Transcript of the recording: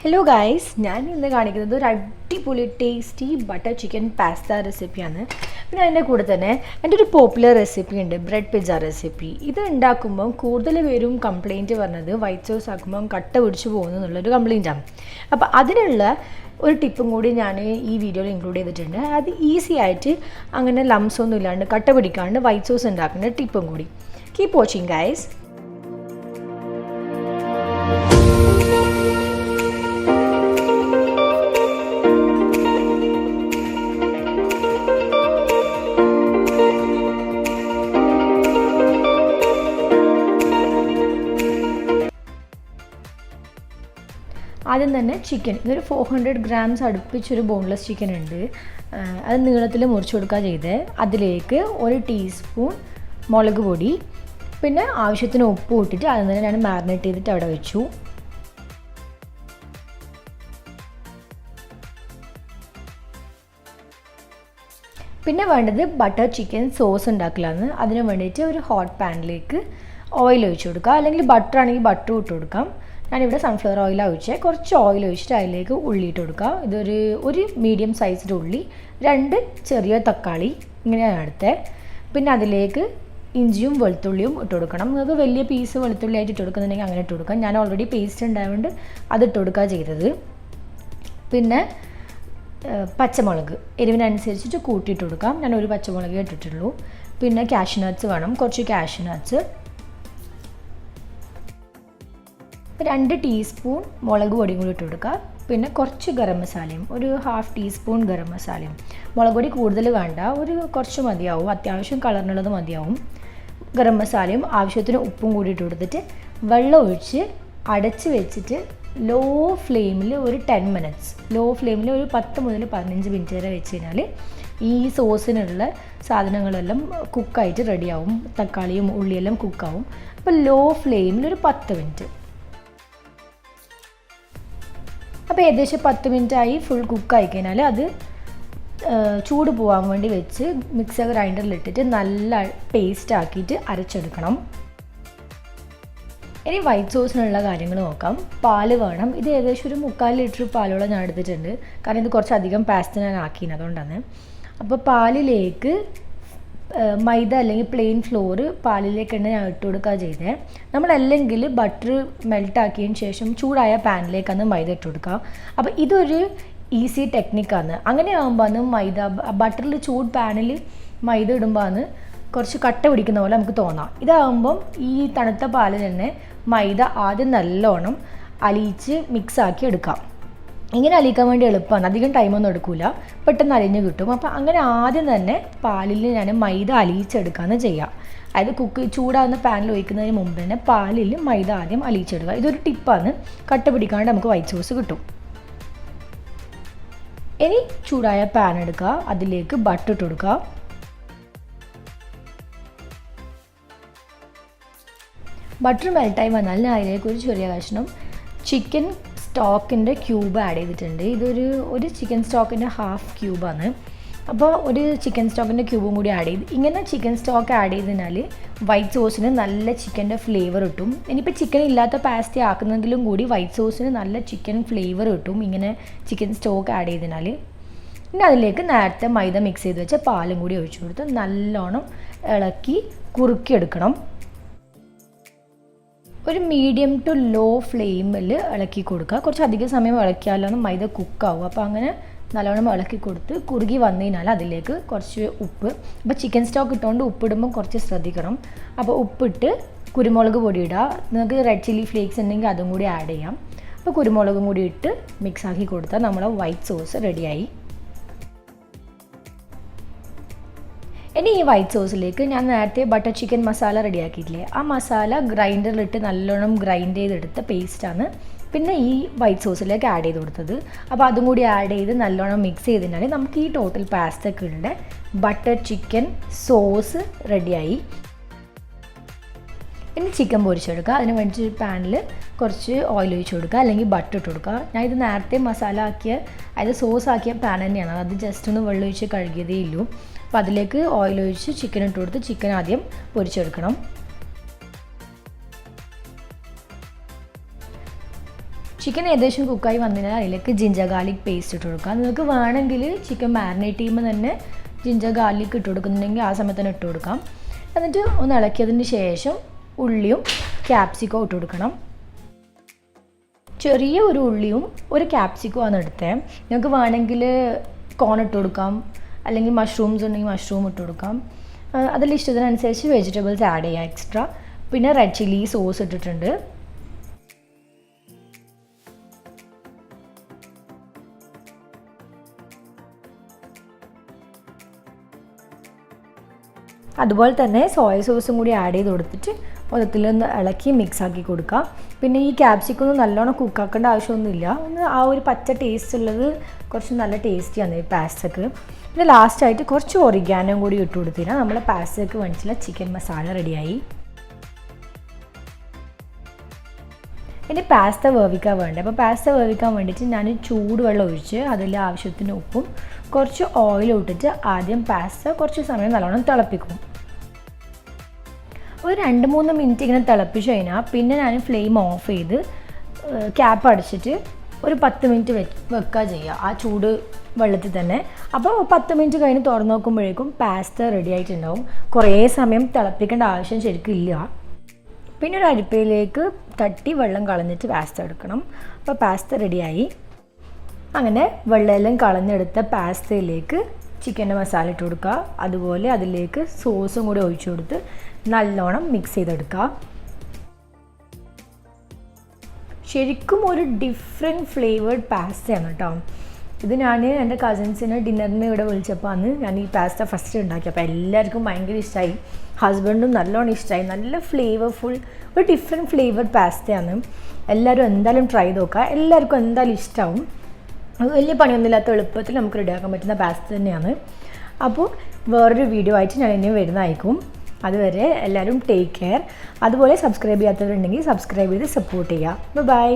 Hello guys, ഞാൻ ഇന്ന് കാണിക്കുന്നത് ഒരു അടിപൊളി ടേസ്റ്റി ബട്ടർ ചിക്കൻ പാസ്ത റെസിപ്പിയാണ്. പിന്നെ അതിൻ്റെ കൂടെ തന്നെ എൻ്റെ ഒരു പോപ്പുലർ റെസിപ്പി ഉണ്ട്, ബ്രെഡ് പിസ്സ റെസിപ്പി. ഇത് ഉണ്ടാക്കുമ്പം കൂടുതൽ പേരും കംപ്ലയിൻറ്റ് പറഞ്ഞത് വൈറ്റ് സോസ് ആക്കുമ്പം കട്ട പിടിച്ച് പോകുന്നു എന്നുള്ളൊരു കംപ്ലയിൻറ്റാണ്. അപ്പോൾ അതിനുള്ള ഒരു ടിപ്പും കൂടി ഞാൻ ഈ വീഡിയോയിൽ ഇൻക്ലൂഡ് ചെയ്തിട്ടുണ്ട്. അത് ഈസി ആയിട്ട് അങ്ങനെ ലംസ് ഒന്നും ഇല്ലാണ്ട് കട്ട പിടിക്കാണ്ട് വൈറ്റ് സോസ് ഉണ്ടാക്കുന്ന ടിപ്പും കൂടി. Keep watching guys. ആദ്യം തന്നെ ചിക്കൻ, ഇതൊരു 400 grams അടുപ്പിച്ചൊരു ബോൺലെസ് ചിക്കൻ ഉണ്ട്. അത് നീളത്തിൽ മുറിച്ച് കൊടുക്കുക ചെയ്തേ. അതിലേക്ക് 1 ടീസ്പൂൺ മുളക് പൊടി, പിന്നെ ആവശ്യത്തിന് ഉപ്പ് ഇട്ടിട്ട് അതിൽ തന്നെ ഞാൻ മാരിനേറ്റ് ചെയ്തിട്ട് അവിടെ വെച്ചു. പിന്നെ വേണ്ടത് ബട്ടർ ചിക്കൻ സോസ് ഉണ്ടാക്കലാണ്. അതിന് വേണ്ടിയിട്ട് ഒരു ഹോട്ട് പാനിലേക്ക് ഓയിൽ ഒഴിച്ച് കൊടുക്കുക, അല്ലെങ്കിൽ ബട്ടർ ആണെങ്കിൽ ബട്ടർ ഇട്ട് കൊടുക്കാം. ഞാനിവിടെ സൺഫ്ലവർ ഓയിലാണ് ഒഴിച്ചത്. കുറച്ച് ഓയിൽ ഒഴിച്ചിട്ട് അതിലേക്ക് ഉള്ളി ഇട്ട് കൊടുക്കുക. ഒരു മീഡിയം സൈസിൻ്റെ ഉള്ളി, 2 ചെറിയ തക്കാളി ഇങ്ങനെയാണ് എടുത്തത്. പിന്നെ അതിലേക്ക് ഇഞ്ചിയും വെളുത്തുള്ളിയും ഇട്ട് കൊടുക്കണം. നിങ്ങൾക്ക് വലിയ പീസ് വെളുത്തുള്ളി ആയിട്ട് ഇട്ട് കൊടുക്കുന്നുണ്ടെങ്കിൽ അങ്ങനെ ഇട്ട് കൊടുക്കാം. ഞാൻ ഓൾറെഡി പേസ്റ്റ് ഉണ്ടായതുകൊണ്ട് അത് ഇട്ട് കൊടുക്കുക ചെയ്തത്. പിന്നെ പച്ചമുളക് എരിവിനനുസരിച്ചിട്ട് കൂട്ടിയിട്ട് കൊടുക്കാം. ഞാൻ ഒരു പച്ചമുളകേ ഇട്ടിട്ടുള്ളൂ. പിന്നെ കാഷ്യൂനട്ട്സ് വേണം, കുറച്ച് കാഷ്യൂനട്ട്സ്. 2 ടീസ്പൂൺ മുളക് പൊടിയും കൂടി ഇട്ട് കൊടുക്കുക. പിന്നെ കുറച്ച് ഗരം മസാലയും, ഒരു 1/2 ടീസ്പൂൺ ഗരം മസാലയും. മുളക് പൊടി കൂടുതൽ വേണ്ട, കുറച്ച് മതിയാവും, അത്യാവശ്യം കളറിനുള്ളത് മതിയാവും. ഗരം മസാലയും ആവശ്യത്തിന് ഉപ്പും കൂടി ഇട്ട് കൊടുത്തിട്ട് വെള്ളം ഒഴിച്ച് അടച്ച് വെച്ചിട്ട് ലോ ഫ്ലെയിമിൽ ഒരു 10 മിനിറ്റ്സ്, ലോ ഫ്ലെയിമിൽ ഒരു 10 മുതൽ 15 മിനിറ്റ് വരെ വെച്ച് കഴിഞ്ഞാൽ ഈ സോസിനുള്ള സാധനങ്ങളെല്ലാം കുക്കായിട്ട് റെഡിയാവും. തക്കാളിയും ഉള്ളിയെല്ലാം കുക്കാവും. അപ്പോൾ ലോ ഫ്ലെയിമിൽ ഒരു 10 മിനിറ്റ്. അപ്പോൾ ഏകദേശം 10 മിനിറ്റായി ഫുൾ കുക്കായി കഴിഞ്ഞാൽ അത് ചൂട് പോകാൻ വേണ്ടി വെച്ച് മിക്സർ ഗ്രൈൻഡറിലിട്ടിട്ട് നല്ല പേസ്റ്റ് ആക്കിയിട്ട് അരച്ചെടുക്കണം. ഇനി വൈറ്റ് സോസിനുള്ള കാര്യങ്ങൾ നോക്കാം. പാല് വേണം. ഇത് ഏകദേശം ഒരു 3/4 ലിറ്റർ പാലോളം ഞാൻ എടുത്തിട്ടുണ്ട്, കാരണം ഇത് കുറച്ചധികം പാസ്ത ഞാൻ ആക്കിയത് അതുകൊണ്ടാണ്. അപ്പോൾ പാലിലേക്ക് മൈദ അല്ലെങ്കിൽ പ്ലെയിൻ ഫ്ലോർ പാലിലേക്ക് തന്നെ ഞാൻ ഇട്ട് കൊടുക്കുക ചെയ്തേ. നമ്മളല്ലെങ്കിൽ ബട്ടർ മെൽട്ടാക്കിയതിന് ശേഷം ചൂടായ പാനിലേക്കാണ് മൈദ ഇട്ട് കൊടുക്കുക. അപ്പോൾ ഇതൊരു ഈസി ടെക്നിക്കാണ്. അങ്ങനെ ആകുമ്പോൾ മൈദ ബട്ടറിൽ ചൂട് പാനിൽ മൈദ ഇടുമ്പോൾ കുറച്ച് കട്ട പിടിക്കുന്ന പോലെ നമുക്ക് തോന്നാം. ഇതാകുമ്പം ഈ തണുത്ത പാലിൽ തന്നെ മൈദ ആദ്യം നല്ലോണം അലിയിച്ച് മിക്സാക്കി എടുക്കാം. ഇങ്ങനെ അലിയിക്കാൻ വേണ്ടി എളുപ്പമാണ്, അധികം ടൈമൊന്നും എടുക്കില്ല, പെട്ടെന്ന് അലിഞ്ഞ് കിട്ടും. അപ്പോൾ അങ്ങനെ ആദ്യം തന്നെ പാലിൽ ഞാൻ മൈദ അലിയിച്ചെടുക്കാമെന്ന് ചെയ്യാം. അതായത് ചൂടാകുന്ന പാനിൽ ഒഴിക്കുന്നതിന് മുമ്പ് തന്നെ പാലിൽ മൈദ ആദ്യം അലിയിച്ചെടുക്കുക. ഇതൊരു ടിപ്പാണ്, കട്ട പിടിക്കാണ്ട് നമുക്ക് വൈറ്റ് സോസ് കിട്ടും. ഇനി ചൂടായ പാൻ എടുക്കുക, അതിലേക്ക് ബട്ടർ ഇട്ട് കൊടുക്കുക. ബട്ടർ മെൽട്ടായി വന്നാൽ ഞാൻ അതിലേക്ക് ഒരു ചെറിയ കഷ്ണം ചിക്കൻ സ്റ്റോക്കിൻ്റെ ക്യൂബ് ആഡ് ചെയ്തിട്ടുണ്ട്. ഒരു ചിക്കൻ സ്റ്റോക്കിൻ്റെ 1/2 ക്യൂബാണ്. അപ്പോൾ ഒരു ചിക്കൻ സ്റ്റോക്കിൻ്റെ ക്യൂബും കൂടി ആഡ് ചെയ്ത്, ഇങ്ങനെ ചിക്കൻ സ്റ്റോക്ക് ആഡ് ചെയ്തതിനാൽ വൈറ്റ് സോസിന് നല്ല ചിക്കൻ്റെ ഫ്ലേവർ കിട്ടും. ഇനിയിപ്പോൾ ചിക്കൻ ഇല്ലാത്ത പാസ്ത ആക്കുന്നതിലും കൂടി വൈറ്റ് സോസിന് നല്ല ചിക്കൻ ഫ്ലേവർ കിട്ടും ഇങ്ങനെ ചിക്കൻ സ്റ്റോക്ക് ആഡ് ചെയ്തതിനാൽ. പിന്നെ അതിലേക്ക് നേരത്തെ മൈദ മിക്സ് ചെയ്ത് വെച്ച പാലും കൂടി ഒഴിച്ചു കൊടുത്ത് നല്ലോണം ഇളക്കി കുറുക്കിയെടുക്കണം. ഒരു മീഡിയം ടു ലോ ഫ്ലെയിമിൽ ഇളക്കി കൊടുക്കുക. കുറച്ച് അധികം സമയം ഇളക്കിയാലാണ് മൈദ കുക്കാവും. അപ്പോൾ അങ്ങനെ നല്ലോണം ഇളക്കി കൊടുത്ത് കുറുകി വന്നു കഴിഞ്ഞാൽ അതിലേക്ക് കുറച്ച് ഉപ്പ്, അപ്പോൾ ചിക്കൻ സ്റ്റോക്ക് ഇട്ടുകൊണ്ട് ഉപ്പിടുമ്പോൾ കുറച്ച് ശ്രദ്ധിക്കണം. അപ്പോൾ ഉപ്പിട്ട് കുരുമുളക് പൊടി ഇടുക. നിങ്ങൾക്ക് റെഡ് ചില്ലി ഫ്ലേക്സ് ഉണ്ടെങ്കിൽ അതും കൂടി ആഡ് ചെയ്യാം. അപ്പോൾ കുരുമുളകും കൂടി ഇട്ട് മിക്സാക്കി കൊടുത്താൽ നമ്മളെ വൈറ്റ് സോസ് റെഡിയായി. ഇനി ഈ വൈറ്റ് സോസിലേക്ക് ഞാൻ നേരത്തെ ബട്ടർ ചിക്കൻ മസാല റെഡിയാക്കിയിട്ടില്ലേ, ആ മസാല ഗ്രൈൻഡറിലിട്ട് നല്ലോണം ഗ്രൈൻഡ് ചെയ്തെടുത്ത പേസ്റ്റാണ് പിന്നെ ഈ വൈറ്റ് സോസിലേക്ക് ആഡ് ചെയ്ത് കൊടുത്തത്. അപ്പോൾ അതും കൂടി ആഡ് ചെയ്ത് നല്ലോണം മിക്സ് ചെയ്തതിനാൽ നമുക്ക് ഈ ടോട്ടൽ പാസ്തക്കുള്ള ബട്ടർ ചിക്കൻ സോസ് റെഡിയായി. ഇനി ചിക്കൻ പൊരിച്ചെടുക്കുക. അതിന് വേണ്ടി ഒരു പാനിൽ കുറച്ച് ഓയിൽ ഒഴിച്ച് കൊടുക്കുക, അല്ലെങ്കിൽ ബട്ടർ ഇട്ട് കൊടുക്കുക. ഞാൻ ഇത് നേരത്തെ മസാല ആക്കിയ, അതായത് സോസ് ആക്കിയ പാൻ തന്നെയാണ്, അത് ജസ്റ്റ് ഒന്ന് വെള്ളം ഒഴിച്ച് കഴുകിയതേ ഉള്ളൂ. അപ്പോൾ അതിലേക്ക് ഓയിൽ ഒഴിച്ച് ചിക്കൻ ഇട്ട് കൊടുത്ത് ചിക്കൻ ആദ്യം പൊരിച്ചെടുക്കണം. ചിക്കൻ ഏകദേശം കുക്കായി വന്നതിനാൽ അതിലേക്ക് ജിഞ്ചർ ഗാർലിക് പേസ്റ്റ് ഇട്ട് കൊടുക്കുക. നിങ്ങൾക്ക് വേണമെങ്കിൽ ചിക്കൻ മാരിനേറ്റ് ചെയ്യുമ്പോൾ തന്നെ ജിഞ്ചർ ഗാർലിക് ഇട്ട് കൊടുക്കുന്നുണ്ടെങ്കിൽ ആ സമയത്ത് തന്നെ ഇട്ട് കൊടുക്കാം. എന്നിട്ട് ഒന്ന് ഇളക്കിയതിന് ശേഷം ഉള്ളിയും ക്യാപ്സിക്കവും ഇട്ട് കൊടുക്കണം. ചെറിയ ഒരു ഉള്ളിയും ഒരു ക്യാപ്സിക്കവും ആണ് എടുത്തത്. നിങ്ങൾക്ക് വേണമെങ്കിൽ കോൺ ഇട്ട് കൊടുക്കാം, അല്ലെങ്കിൽ മഷ്റൂംസ് ഉണ്ടെങ്കിൽ മഷ്റൂം ഇട്ട് കൊടുക്കാം. അതിൽ ഇഷ്ടത്തിനനുസരിച്ച് വെജിറ്റബിൾസ് ആഡ് ചെയ്യാം എക്സ്ട്രാ. പിന്നെ റെഡ് ചില്ലി സോസ് ഇട്ടിട്ടുണ്ട്. അതുപോലെ തന്നെ സോയ സോസും കൂടി ആഡ് ചെയ്ത് കൊടുത്തിട്ട് മൊത്തത്തിലൊന്ന് ഇളക്കി മിക്സാക്കി കൊടുക്കുക. പിന്നെ ഈ ക്യാപ്സിക്കൊന്നും നല്ലോണം കുക്കാക്കേണ്ട ആവശ്യമൊന്നുമില്ല. ഒന്ന് ആ ഒരു പച്ച ടേസ്റ്റ് ഉള്ളത് കുറച്ച് നല്ല ടേസ്റ്റിയാണ് ഈ പാസ്റ്റക്ക്. പിന്നെ ലാസ്റ്റായിട്ട് കുറച്ച് ഒറിഗാനോ കൂടി ഇട്ട് കൊടുത്തിട്ട് നമ്മളെ പാസ്റ്റക്ക് വേണ്ടിയിട്ടുള്ള ചിക്കൻ മസാല റെഡിയായി. ഇനി പാസ്ത വേവിക്കാൻ വേണ്ടത്. അപ്പോൾ പാസ്ത വേവിക്കാൻ വേണ്ടിയിട്ട് ഞാൻ ചൂടുവെള്ളം ഒഴിച്ച് അതിൽ ആവശ്യത്തിന് ഉപ്പും കുറച്ച് ഓയിലും ഇട്ടിട്ട് ആദ്യം പാസ്ത കുറച്ച് സമയം നല്ലോണം തിളപ്പിക്കും. ഒരു 2-3 മിനിറ്റ് ഇങ്ങനെ തിളപ്പിച്ച് കഴിഞ്ഞാൽ പിന്നെ ഞാൻ ഫ്ലെയിം ഓഫ് ചെയ്ത് ക്യാപ്പ് അടച്ചിട്ട് ഒരു 10 മിനിറ്റ് വെക്കുക ചെയ്യുക ആ ചൂട് വെള്ളത്തിൽ തന്നെ. അപ്പോൾ 10 മിനിറ്റ് കഴിഞ്ഞ് തുറന്ന് നോക്കുമ്പോഴേക്കും പാസ്ത റെഡി ആയിട്ടുണ്ടാവും. കുറേ സമയം തിളപ്പിക്കേണ്ട ആവശ്യം ശരിക്കും ഇല്ല. പിന്നെ ഒരു അരിപ്പയിലേക്ക് തട്ടി വെള്ളം കളഞ്ഞിട്ട് പാസ്ത എടുക്കണം. അപ്പോൾ പാസ്ത റെഡിയായി. അങ്ങനെ വെള്ളമെല്ലാം കളഞ്ഞെടുത്ത പാസ്തയിലേക്ക് ചിക്കൻ്റെ മസാല ഇട്ട് കൊടുക്കുക. അതുപോലെ അതിലേക്ക് സോസും കൂടി ഒഴിച്ചു കൊടുത്ത് നല്ലോണം മിക്സ് ചെയ്തെടുക്കുക. ശരിക്കും ഒരു ഡിഫറെൻറ്റ് ഫ്ലേവേർഡ് പാസ്തയാണ് കേട്ടോ ഇത്. ഞാൻ എൻ്റെ കസിൻസിനെ ഡിന്നറിന് ഇവിടെ വിളിച്ചപ്പോൾ അന്ന് ഞാൻ ഈ പാസ്ത ഫസ്റ്റ് ഉണ്ടാക്കി. അപ്പോൾ എല്ലാവർക്കും ഭയങ്കര ഇഷ്ടമായി. ഹസ്ബൻഡും നല്ലോണം ഇഷ്ടമായി. നല്ല ഫ്ലേവർഫുൾ ഒരു ഡിഫറെൻറ്റ് ഫ്ലേവേർഡ് പാസ്തയാണ്. എല്ലാവരും എന്തായാലും ട്രൈ ചെയ്ത് നോക്കുക. എല്ലാവർക്കും എന്തായാലും ഇഷ്ടമാവും. വലിയ പണിയൊന്നുമില്ലാത്ത എളുപ്പത്തിൽ നമുക്ക് റെഡിയാക്കാൻ പറ്റുന്ന പാസ്ത തന്നെയാണ്. അപ്പോൾ വേറൊരു വീഡിയോ ആയിട്ട് ഞാൻ ഇനിയും വരുന്നതായിരിക്കും. അതുവരെ എല്ലാവരും ടേക്ക് കെയർ. അതുപോലെ സബ്സ്ക്രൈബ് ചെയ്യാത്തവരുണ്ടെങ്കിൽ സബ്സ്ക്രൈബ് ചെയ്ത് സപ്പോർട്ട് ചെയ്യുക. ബൈ.